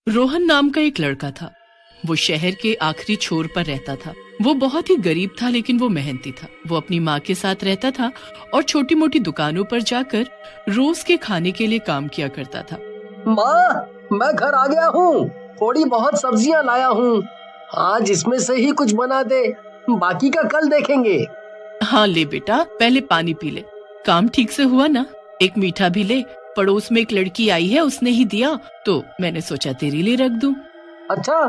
रोहन नाम का एक लड़का था। वो शहर के आखिरी छोर पर रहता था। वो बहुत ही गरीब था, लेकिन वो मेहनती था। वो अपनी माँ के साथ रहता था और छोटी मोटी दुकानों पर जाकर रोज के खाने के लिए काम किया करता था। माँ, मैं घर आ गया हूँ। थोड़ी बहुत सब्जियाँ लाया हूँ। आज इसमें से ही कुछ बना दे, बाकी का कल देखेंगे। हाँ ले बेटा, पहले पानी पी ले। काम ठीक से हुआ ना? एक मीठा भी ले। पड़ोस में एक लड़की आई है, उसने ही दिया तो मैंने सोचा तेरे लिए रख दूं। अच्छा,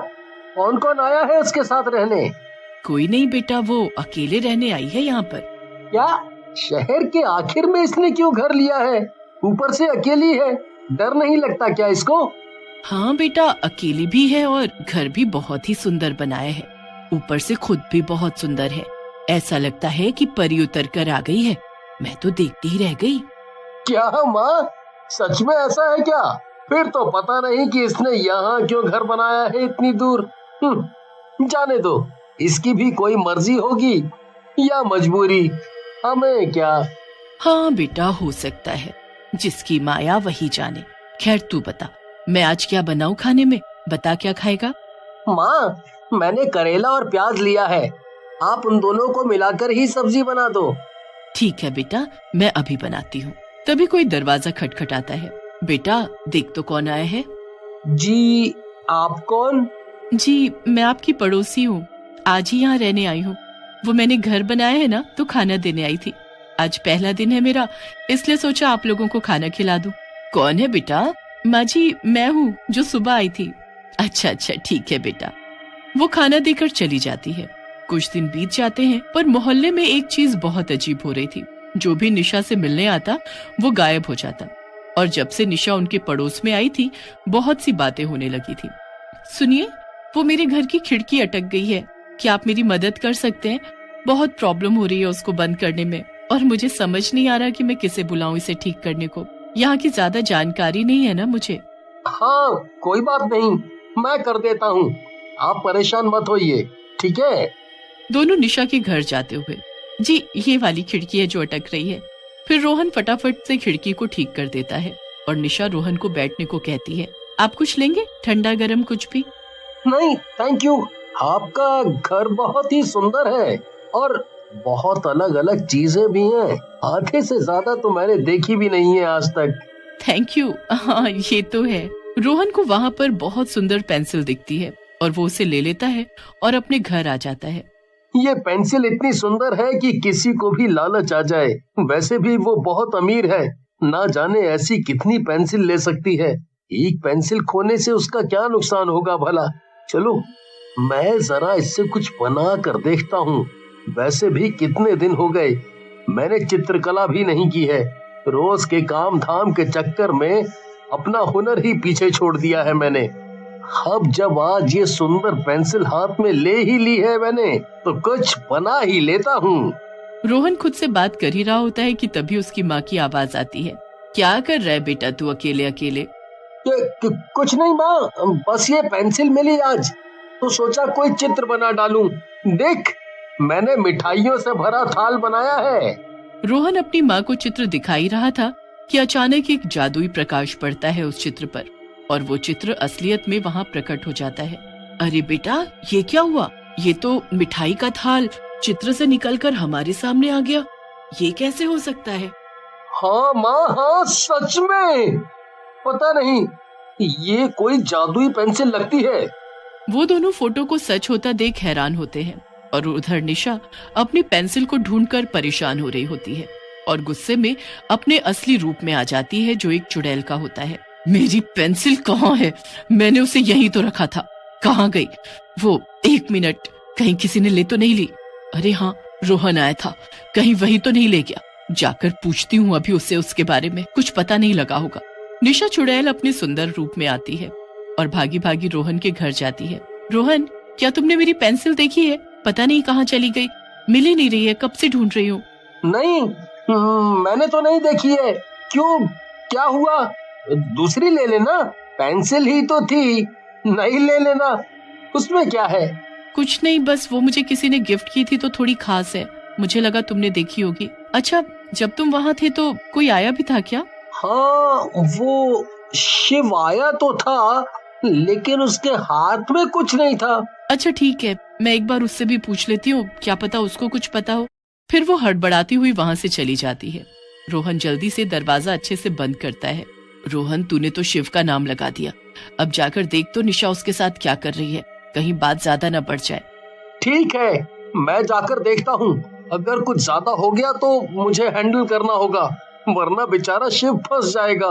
कौन कौन आया है उसके साथ रहने? कोई नहीं बेटा, वो अकेले रहने आई है यहाँ पर। क्या शहर के आखिर में इसने क्यों घर लिया है? ऊपर से अकेली है, डर नहीं लगता क्या इसको? हाँ बेटा, अकेली भी है और घर भी बहुत ही सुंदर बनाया है। ऊपर से खुद भी बहुत सुंदर है। ऐसा लगता है कि परी उतर कर आ गई है। मैं तो देखती ही रह गई। क्या माँ, सच में ऐसा है क्या? फिर तो पता नहीं कि इसने यहाँ क्यों घर बनाया है इतनी दूर। जाने दो, इसकी भी कोई मर्जी होगी या मजबूरी, हमें क्या। हाँ बेटा, हो सकता है। जिसकी माया वही जाने। खैर तू बता, मैं आज क्या बनाऊं खाने में? बता क्या खाएगा? माँ, मैंने करेला और प्याज लिया है। आप उन दोनों को मिलाकर ही सब्जी बना दो। ठीक है बेटा, मैं अभी बनाती हूँ। तभी कोई दरवाजा खटखटाता है। बेटा देख तो कौन आया है। जी, आप कौन? जी, मैं आपकी पड़ोसी हूँ। आज ही यहाँ रहने आई हूँ। वो मैंने घर बनाया है ना, तो खाना देने आई थी। आज पहला दिन है मेरा, इसलिए सोचा आप लोगों को खाना खिला दूं। कौन है बेटा? माँ जी, मैं हूँ जो सुबह आई थी। अच्छा अच्छा, ठीक है बेटा। वो खाना देकर चली जाती है। कुछ दिन बीत जाते हैं, पर मोहल्ले में एक चीज बहुत अजीब हो रही थी। जो भी निशा से मिलने आता वो गायब हो जाता। और जब से निशा उनके पड़ोस में आई थी, बहुत सी बातें होने लगी थी। सुनिए, वो मेरे घर की खिड़की अटक गई है। क्या आप मेरी मदद कर सकते हैं? बहुत प्रॉब्लम हो रही है उसको बंद करने में, और मुझे समझ नहीं आ रहा कि मैं किसे बुलाऊं इसे ठीक करने को। यहाँ की ज्यादा जानकारी नहीं है ना मुझे। हाँ, कोई बात नहीं, मैं कर देता हूँ। आप परेशान मत होइए, ठीक है? दोनों निशा के घर जाते हुए, जी ये वाली खिड़की है जो अटक रही है। फिर रोहन फटाफट से खिड़की को ठीक कर देता है और निशा रोहन को बैठने को कहती है। आप कुछ लेंगे? ठंडा गरम कुछ भी? नहीं थैंक यू। आपका घर बहुत ही सुंदर है और बहुत अलग अलग चीजें भी हैं। आधे से ज्यादा तो मैंने देखी भी नहीं है आज तक। Thank you. हाँ ये तो है। रोहन को वहाँ पर बहुत सुंदर पेंसिल दिखती है और वो उसे ले लेता है और अपने घर आ जाता है। ये पेंसिल इतनी सुंदर है कि किसी को भी लालच आ जाए। वैसे भी वो बहुत अमीर है, ना जाने ऐसी कितनी पेंसिल ले सकती है। एक पेंसिल खोने से उसका क्या नुकसान होगा भला। चलो, मैं जरा इससे कुछ बना कर देखता हूँ। वैसे भी कितने दिन हो गए मैंने चित्रकला भी नहीं की है। रोज के काम धाम के चक्कर में अपना हुनर ही पीछे छोड़ दिया है मैंने। अब जब आज ये सुंदर पेंसिल हाथ में ले ही ली है मैंने, तो कुछ बना ही लेता हूँ। रोहन खुद से बात कर ही रहा होता है कि तभी उसकी माँ की आवाज आती है। क्या कर रहा है बेटा तू अकेले अकेले? कुछ नहीं माँ, बस ये पेंसिल मिली आज तो सोचा कोई चित्र बना डालूं। देख, मैंने मिठाइयों से भरा थाल बनाया है। रोहन अपनी माँ को चित्र दिखाई रहा था कि अचानक एक जादुई प्रकाश पड़ता है उस चित्र पर और वो चित्र असलियत में वहाँ प्रकट हो जाता है। अरे बेटा, ये क्या हुआ? ये तो मिठाई का थाल चित्र से निकलकर हमारे सामने आ गया। ये कैसे हो सकता है? हाँ माँ, हाँ सच में। पता नहीं, ये कोई जादुई पेंसिल लगती है। वो दोनों फोटो को सच होता देख हैरान होते हैं और उधर निशा अपनी पेंसिल को ढूंढकर परेशान हो रही होती है और गुस्से में अपने असली रूप में आ जाती है जो एक चुड़ैल का होता है। मेरी पेंसिल कहाँ है? मैंने उसे यहीं तो रखा था। कहाँ गई वो? एक मिनट, कहीं किसी ने ले तो नहीं ली? अरे हाँ, रोहन आया था, कहीं वही तो नहीं ले गया? जाकर पूछती हूँ अभी उससे, उसके बारे में कुछ पता नहीं लगा होगा। निशा चुड़ैल अपने सुंदर रूप में आती है और भागी भागी रोहन के घर जाती है। रोहन, क्या तुमने मेरी पेंसिल देखी है? पता नहीं कहाँ चली गई, मिल ही नहीं रही है, कब से ढूंढ रही हूँ। नहीं, मैंने तो नहीं देखी है। क्यों, क्या हुआ? दूसरी ले लेना, पेंसिल ही तो थी। नहीं ले लेना, उसमें क्या है? कुछ नहीं, बस वो मुझे किसी ने गिफ्ट की थी तो थोड़ी खास है, मुझे लगा तुमने देखी होगी। अच्छा, जब तुम वहाँ थे तो कोई आया भी था क्या? हाँ, वो शिव आया तो था, लेकिन उसके हाथ में कुछ नहीं था। अच्छा ठीक है, मैं एक बार उससे भी पूछ लेती हूँ, क्या पता उसको कुछ पता हो। फिर वो हड़बड़ाती हुई वहां से चली जाती है। रोहन जल्दी से दरवाजा अच्छे से बंद करता है। रोहन, तूने तो शिव का नाम लगा दिया, अब जाकर देख तो निशा उसके साथ क्या कर रही है, कहीं बात ज्यादा न बढ़ जाए। ठीक है, मैं जाकर देखता हूँ। अगर कुछ ज्यादा हो गया तो मुझे हैंडल करना होगा, वरना बेचारा शिव फंस जाएगा।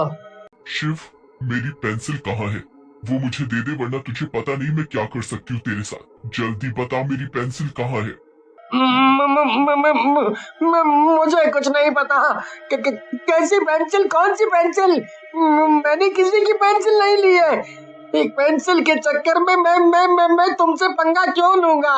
शिव, मेरी पेंसिल कहाँ है? वो मुझे दे दे, वरना तुझे पता नहीं मैं क्या कर सकती हूँ तेरे साथ। जल्दी बता, मेरी पेंसिल कहाँ है? मुझे कुछ नहीं पता। कैसी पेंसिल? कौन सी पेंसिल? मैंने किसी की पेंसिल नहीं ली है। एक पेंसिल के चक्कर में मैं तुमसे पंगा क्यों लूंगा?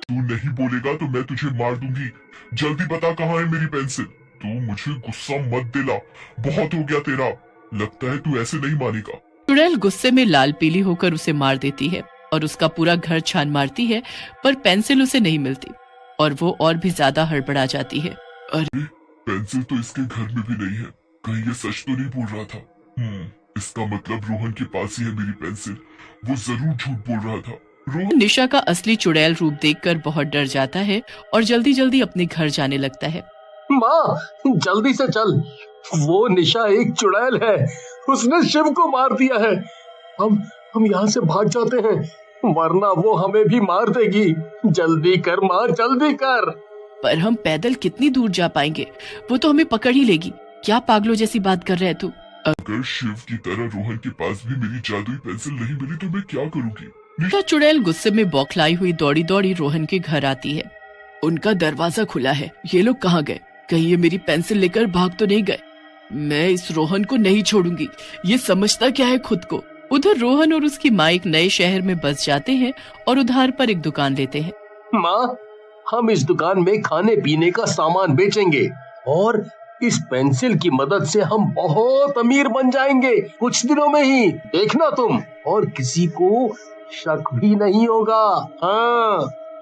तू नहीं बोलेगा तो मैं तुझे मार दूंगी। जल्दी बता, कहाँ है मेरी पेंसिल? तू मुझे गुस्सा मत दिला, बहुत हो गया तेरा। लगता है तू ऐसे नहीं मानेगा। चुड़ैल गुस्से में लाल पीली होकर उसे मार देती है और उसका पूरा घर छान मारती है, पर पेंसिल उसे नहीं मिलती और वो और भी ज्यादा हड़बड़ा जाती है। अरे, पेंसिल तो इसके घर में भी नहीं है। कहीं ये सच तो नहीं बोल रहा था? इसका मतलब रोहन के पास ही है मेरी पेंसिल। वो जरूर झूठ बोल रहा था। रोहन निशा का असली चुड़ैल रूप देखकर बहुत डर जाता है और जल्दी जल्दी अपने घर जाने लगता है। माँ, जल्दी से चल, वो निशा एक चुड़ैल है, उसने शिव को मार दिया है। हम यहाँ से भाग जाते हैं, वरना वो हमें भी मार देगी। जल्दी कर माँ, जल्दी कर। पर हम पैदल कितनी दूर जा पाएंगे, वो तो हमें पकड़ ही लेगी। क्या पागलों जैसी बात कर रहे तू? अगर शिव की तरह रोहन के पास भी मेरी जादुई पेंसिल नहीं मिली तो मैं क्या करूँगी? निशा चुड़ैल गुस्से में बौखलाई हुई दौड़ी दौड़ी रोहन के घर आती है। उनका दरवाजा खुला है, ये लोग कहाँ गए? कहीं ये मेरी पेंसिल लेकर भाग तो नहीं गए? मैं इस रोहन को नहीं छोड़ूंगी, ये समझता क्या है खुद को। उधर रोहन और उसकी माँ एक नए शहर में बस जाते हैं और उधार पर एक दुकान लेते हैं। माँ, हम इस दुकान में खाने पीने का सामान बेचेंगे और इस पेंसिल की मदद से हम बहुत अमीर बन जाएंगे कुछ दिनों में ही, देखना तुम। और किसी को शक भी नहीं होगा।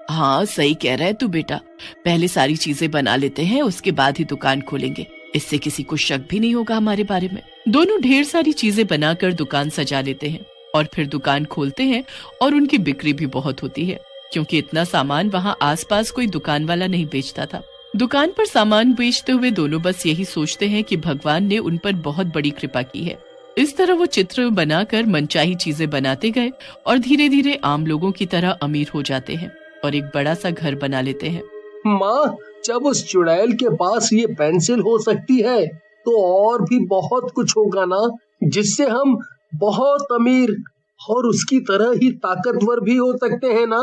हाँ, सही कह रहा है तू बेटा। पहले सारी चीजें बना लेते हैं, उसके बाद ही दुकान खोलेंगे, इससे किसी को शक भी नहीं होगा हमारे बारे में। दोनों ढेर सारी चीजें बनाकर दुकान सजा लेते हैं और फिर दुकान खोलते हैं और उनकी बिक्री भी बहुत होती है, क्योंकि इतना सामान वहाँ आसपास कोई दुकान वाला नहीं बेचता था। दुकान पर सामान बेचते हुए दोनों बस यही सोचते हैं कि भगवान ने उन पर बहुत बड़ी कृपा की है। इस तरह वो चित्र बनाकर मनचाही चीजें बनाते गए और धीरे धीरे आम लोगों की तरह अमीर हो जाते हैं और एक बड़ा सा घर बना लेते हैं। माँ, जब उस चुड़ैल के पास ये पेंसिल हो सकती है तो और भी बहुत कुछ होगा ना, जिससे हम बहुत अमीर और उसकी तरह ही ताकतवर भी हो सकते हैं ना?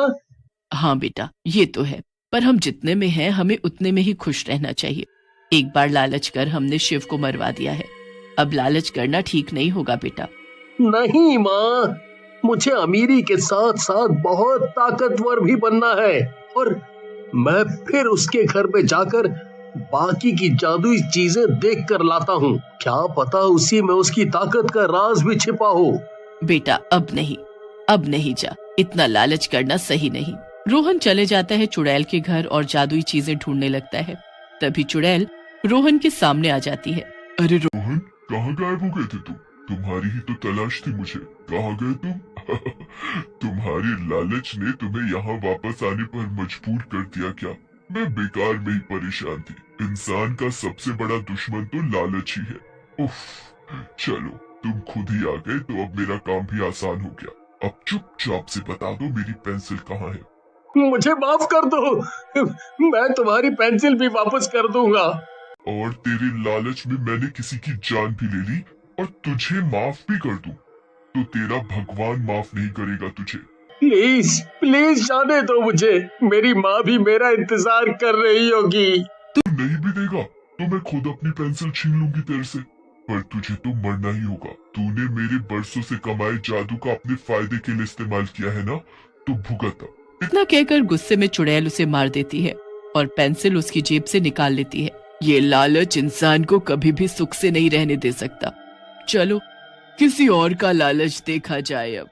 हाँ बेटा, ये तो है, पर हम जितने में हैं हमें उतने में ही खुश रहना चाहिए। एक बार लालच कर हमने शिव को मरवा दिया है, अब लालच करना ठीक नहीं होगा बेटा। नहीं माँ, मुझे अमीरी के साथ साथ बहुत ताकतवर भी बनना है और मैं फिर उसके घर में जाकर बाकी की जादुई चीजें देख कर लाता हूँ। क्या पता उसी में उसकी ताकत का राज भी छिपा हो। बेटा अब नहीं जा, इतना लालच करना सही नहीं। रोहन चले जाता है चुड़ैल के घर और जादुई चीजें ढूंढने लगता है। तभी चुड़ैल रोहन के सामने आ जाती है। अरे रोहन, कहाँ गायब हो गए थे तुम? तुम्हारी ही तो तलाश थी मुझे, कहाँ गए तुम? तुम्हारी लालच ने तुम्हें यहाँ वापस आने पर मजबूर कर दिया क्या? मैं बेकार में ही परेशान थी। इंसान का सबसे बड़ा दुश्मन तो लालच ही है। उफ, चलो तुम खुद ही आ गए तो अब मेरा काम भी आसान हो गया। अब चुपचाप से बता दो मेरी पेंसिल कहाँ है। मुझे माफ कर दो, मैं तुम्हारी पेंसिल भी वापस कर दूंगा। और तेरे लालच में मैंने किसी की जान भी ले ली और तुझे माफ भी कर दूं, तो तेरा भगवान माफ नहीं करेगा तुझे। प्लीज प्लीज जाने दो मुझे, मेरी माँ भी मेरा इंतजार कर रही होगी। तू नहीं भी देगा तो मैं खुद अपनी पेंसिल छीन लूंगी तेरे से, पर तुझे तो मरना ही होगा। तूने मेरे बरसों से कमाए जादू का अपने फायदे के लिए इस्तेमाल किया है ना, तो भुगत। इतना कहकर गुस्से में चुड़ैल उसे मार देती है और पेंसिल उसकी जेब से निकाल लेती है। ये लालच इंसान को कभी भी सुख से नहीं रहने दे सकता। चलो किसी और का लालच देखा जाए अब।